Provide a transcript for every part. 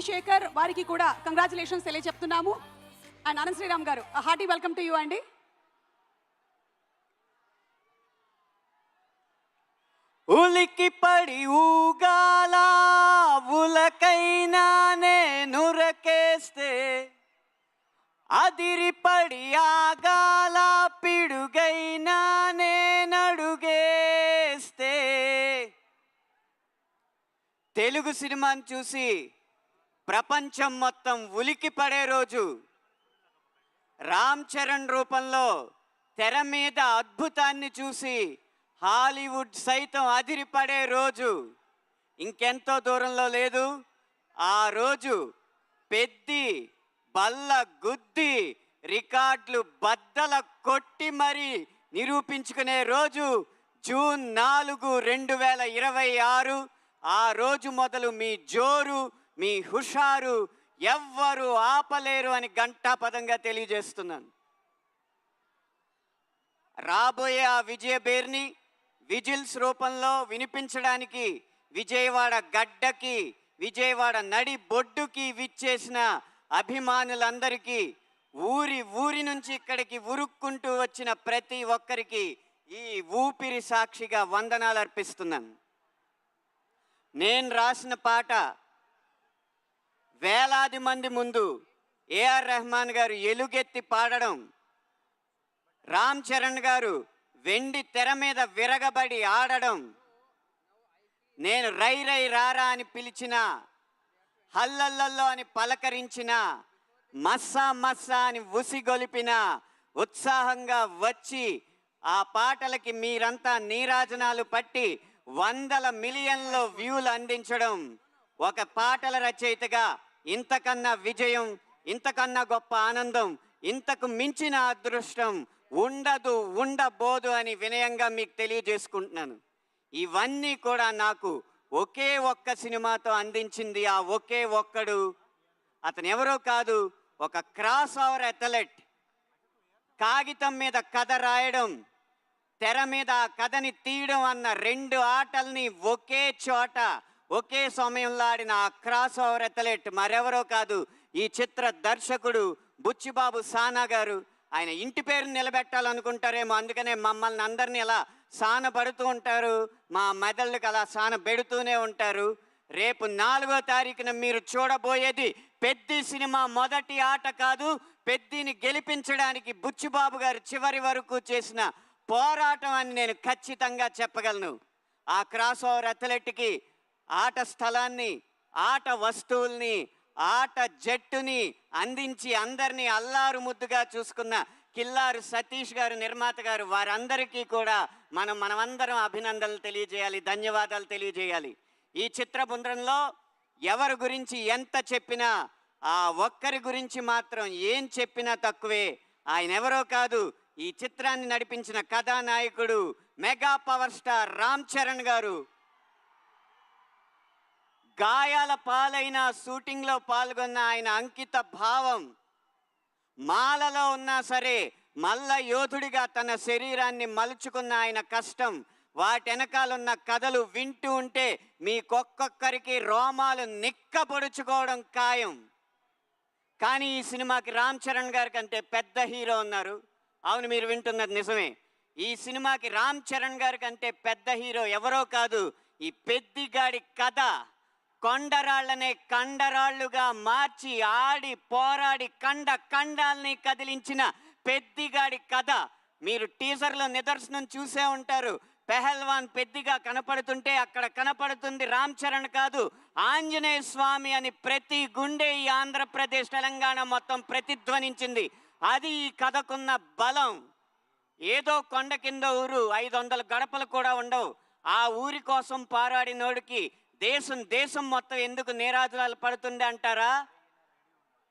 శేఖర్ వారికి కూడా congratulations తెలియజెప్తున్నాము. And Anant Sriram గారు, హార్టీ వెల్కమ్ టు యూ అండి. ఉలికి పడి ఊగాల ఉలకైనా నేనురకేస్తే, అదిరిపడి ఆగాల పిడుగైనా నేనడుగేస్తే, తెలుగు సినిమాని చూసి ప్రపంచం మొత్తం ఉలికి పడే రోజు, రామ్ చరణ్ రూపంలో తెర మీద అద్భుతాన్ని చూసి హాలీవుడ్ సైతం అదిరిపడే రోజు ఇంకెంతో దూరంలో లేదు. ఆ రోజు పెద్ది బల్ల గుద్ది రికార్డులు బద్దల కొట్టి మరి నిరూపించుకునే రోజు జూన్ 4, 2026. ఆ రోజు మొదలు మీ జోరు, మీ హుషారు ఎవ్వరు ఆపలేరు అని ఘంటాపదంగా తెలియజేస్తున్నాను. రాబోయే ఆ విజయబేర్ని విజిల్స్ రూపంలో వినిపించడానికి విజయవాడ గడ్డకి, విజయవాడ నడి బొడ్డుకి విచ్చేసిన అభిమానులందరికీ, ఊరి నుంచి ఇక్కడికి ఉరుక్కుంటూ వచ్చిన ప్రతి ఒక్కరికి ఈ ఊపిరి సాక్షిగా వందనాలు అర్పిస్తున్నాను. నేను రాసిన పాట వేలాది మంది ముందు ఏఆర్ రెహమాన్ గారు ఎలుగెత్తి పాడడం, రామ్ చరణ్ గారు వెండి తెర మీద విరగబడి ఆడడం, నేను రై రై రారా అని పిలిచిన, హల్లల్లల్లో అని పలకరించిన, మస్సా మస్సా అని ఉసిగొలిపిన, ఉత్సాహంగా వచ్చి ఆ పాటలకి మీరంతా నీరాజనాలు పట్టి 100 మిలియన్ల వ్యూలు అందించడం, ఒక పాటల రచయితగా ఇంతకన్నా విజయం, ఇంతకన్నా గొప్ప ఆనందం, ఇంతకు మించిన అదృష్టం ఉండదు, ఉండబోదు అని వినయంగా మీకు తెలియజేసుకుంటున్నాను. ఇవన్నీ కూడా నాకు ఒకే ఒక్క సినిమాతో అందించింది ఆ ఒకే ఒక్కడు. అతను ఎవరో కాదు, ఒక క్రాస్ ఓవర్ అథ్లెట్. కాగితం మీద కథ రాయడం, తెర మీద ఆ కథని తీయడం అన్న 2 ఆటల్ని ఒకే చోట ఒకే సమయంలో ఆడిన ఆ క్రాస్ ఓవర్ అథ్లెట్ మరెవరో కాదు, ఈ చిత్ర దర్శకుడు బుచ్చిబాబు సానా గారు. ఆయన ఇంటి పేరు నిలబెట్టాలనుకుంటారేమో, అందుకనే మమ్మల్ని అందరినీ అలా సానబడుతూ ఉంటారు, మా మెదళ్ళకి అలా సానబెడుతూనే ఉంటారు. రేపు 4వ తారీఖున మీరు చూడబోయేది పెద్ది సినిమా మొదటి ఆట కాదు, పెద్దిని గెలిపించడానికి బుచ్చిబాబు గారు చివరి వరకు చేసిన పోరాటం అని నేను ఖచ్చితంగా చెప్పగలను. ఆ క్రాస్ ఓవర్ అథ్లెట్కి ఆట స్థలాన్ని, ఆట వస్తువుల్ని, ఆట జట్టుని అందించి అందరినీ అల్లారు ముద్దుగా చూసుకున్న కిల్లారు సతీష్ గారు, నిర్మాత గారు, వారందరికీ కూడా మనమందరం అభినందనలు తెలియజేయాలి, ధన్యవాదాలు తెలియజేయాలి. ఈ చిత్ర బృందంలో ఎవరి గురించి ఎంత చెప్పినా, ఆ ఒక్కరి గురించి మాత్రం ఏం చెప్పినా తక్కువే. ఆయన ఎవరో కాదు, ఈ చిత్రాన్ని నడిపించిన కథానాయకుడు mega power star Ram Charan గారు. గాయాల పాలైన షూటింగ్లో పాల్గొన్న ఆయన అంకిత భావం, మాలలో ఉన్నా సరే మల్ల యోధుడిగా తన శరీరాన్ని మలుచుకున్న ఆయన కష్టం, వాటెనకాలన్న కథలు వింటూ ఉంటే మీకొక్కొక్కరికి రోమాలు నిక్కపొడుచుకోవడం ఖాయం. కానీ ఈ సినిమాకి రామ్ చరణ్ గారి కంటే పెద్ద హీరో ఉన్నారు. అవును, మీరు వింటున్నది నిజమే. ఈ సినిమాకి రామ్ చరణ్ గారి కంటే పెద్ద హీరో ఎవరో కాదు, ఈ పెద్దిగాడి కథ కొండరాళ్లనే కండరాళ్లుగా మార్చి ఆడి పోరాడి కండాల్ని కదిలించిన పెద్దిగాడి కథ. మీరు టీజర్లో నిదర్శనం చూసే ఉంటారు. పెహల్వాన్ పెద్దిగా కనపడుతుంటే అక్కడ కనపడుతుంది రామ్ చరణ్ కాదు, ఆంజనేయ స్వామి అని ప్రతి గుండె ఈ ఆంధ్రప్రదేశ్, తెలంగాణ మొత్తం ప్రతిధ్వనించింది. అది ఈ కథకున్న బలం. ఏదో కొండ కింద ఊరు, 500 గడపలు కూడా ఉండవు. ఆ ఊరి కోసం పోరాడినోడికి దేశం మొత్తం ఎందుకు నీరాజనాలు పడుతుంది అంటారా?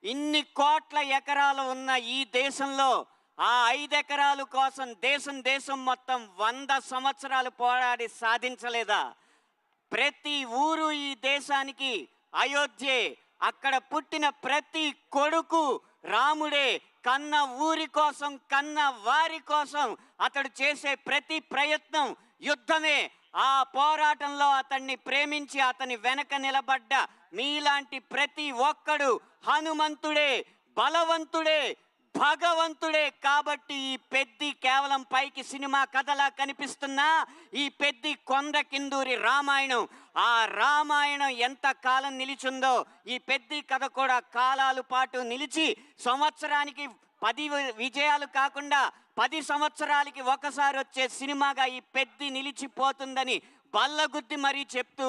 ఇన్ని కోట్ల ఎకరాలు ఉన్న ఈ దేశంలో ఆ 5 ఎకరాల కోసం దేశం మొత్తం 100 సంవత్సరాలు పోరాడి సాధించలేదా? ప్రతి ఊరు ఈ దేశానికి అయోధ్యే. అక్కడ పుట్టిన ప్రతి కొడుకు రాముడే. కన్న ఊరి కోసం, కన్న వారి కోసం అతడు చేసే ప్రతి ప్రయత్నం యుద్ధమే. ఆ పోరాటంలో అతన్ని ప్రేమించి అతని వెనక నిలబడ్డ మీలాంటి ప్రతి ఒక్కడు హనుమంతుడే, బలవంతుడే, భగవంతుడే. కాబట్టి ఈ పెద్ది కేవలం పైకి సినిమా కథలా కనిపిస్తున్నా ఈ పెద్ది కొండ కిందూరి రామాయణం. ఆ రామాయణం ఎంత కాలం నిలిచిందో ఈ పెద్ది కథ కూడా కాలాల పాటు నిలిచి సంవత్సరానికి 10 విజయాలు కాకుండా 10 సంవత్సరాలకి ఒకసారి వచ్చే సినిమాగా ఈ పెద్ది నిలిచిపోతుందని బల్లగుద్ది మరీ చెప్తూ,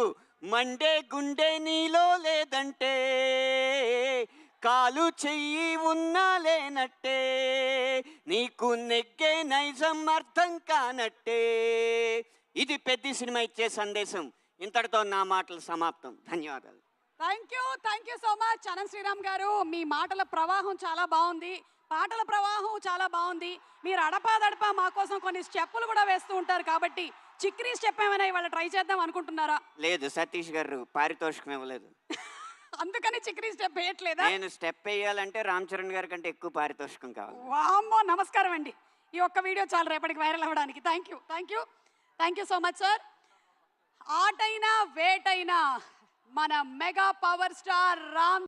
మండే గుండె నీలో లేదంటే కాలు చెయ్యి ఉన్నా లేనట్టే, నీకు నెగ్గే నైజం అర్థం కానట్టే. ఇది పెద్ద సినిమా ఇచ్చే సందేశం. ఇంతటితో నా మాటలు సమాప్తం. ధన్యవాదాలు. Thank you so much Anant Sriram garu. మీ మాటల ప్రవాహం చాలా బాగుంది, పాటల ప్రవాహం చాలా బాగుంది. మీరు అడపాదడపా మా కోసం కొన్ని స్టెప్పులు కూడా వేస్తూ ఉంటారు కాబట్టి చిక్రీ స్టెప్ ఏమైనా ఇవాళ ట్రై చేద్దాం అనుకుంటున్నారా? లేదు, సతీష్ గారు పారితోషికం ఇవ్వలేదు. అందుకని చిక్రీ స్టెప్ వేయట్లేదా? నేను స్టెప్ వేయాలంటే రామ్ చరణ్ గారి కంటే ఎక్కువ పారితోషికం కావాలి. వామ్మో, నమస్కారం అండి. ఈ ఒక్క వీడియో చాలు రేపటికి వైరల్ అవ్వడానికి. Thank you so much sir. ఆటైనా వేటైనా మన మెగా పవర్ స్టార్ రామ్